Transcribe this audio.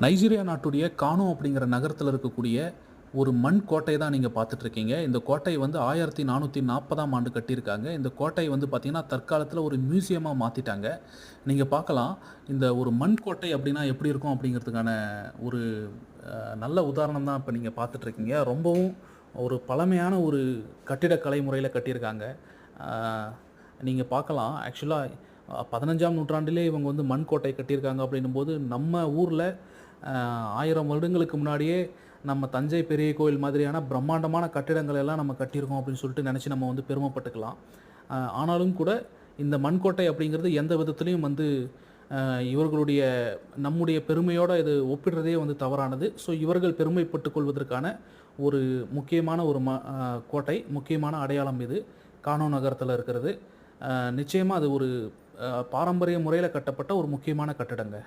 Nigeria நாட்டுடைய கானோ அப்படிங்கிற நகரத்தில் இருக்கக்கூடிய ஒரு மண் கோட்டை தான் நீங்கள் பார்த்துட்ருக்கீங்க. இந்த கோட்டை வந்து 1440ஆம் ஆண்டு கட்டியிருக்காங்க. இந்த கோட்டை வந்து பார்த்திங்கன்னா தற்காலத்தில் ஒரு மியூசியமாக மாற்றிட்டாங்க. நீங்கள் பார்க்கலாம், இந்த ஒரு மண் கோட்டை அப்படின்னா எப்படி இருக்கும் அப்படிங்கிறதுக்கான ஒரு நல்ல உதாரணம் தான் இப்போ நீங்கள் பார்த்துட்ருக்கீங்க. ரொம்பவும் ஒரு பழமையான ஒரு கட்டிடக்கலை முறையில் கட்டியிருக்காங்க. நீங்கள் பார்க்கலாம், ஆக்சுவலாக 15ஆம் நூற்றாண்டிலே இவங்க வந்து மண் கோட்டை கட்டியிருக்காங்க அப்படின்னும்போது, நம்ம ஊரில் 1000 வருடங்களுக்கு முன்னாடியே நம்ம தஞ்சை பெரிய கோயில் மாதிரியான பிரம்மாண்டமான கட்டிடங்கள் எல்லாம் நம்ம கட்டியிருக்கோம் அப்படின்னு சொல்லிட்டு நினச்சி நம்ம வந்து பெருமைப்பட்டுக்கலாம். ஆனாலும் கூட இந்த மண்கோட்டை அப்படிங்கிறது எந்த விதத்துலேயும் வந்து இவர்களுடைய நம்முடைய பெருமையோடு இது ஒப்பிடுறதே வந்து தவறானது. ஸோ இவர்கள் பெருமைப்பட்டு கொள்வதற்கான ஒரு முக்கியமான ஒரு கோட்டை, முக்கியமான அடையாளம் இது கானோ நகரத்தில் இருக்கிறது. நிச்சயமாக அது ஒரு பாரம்பரிய முறையில் கட்டப்பட்ட ஒரு முக்கியமான கட்டடங்க.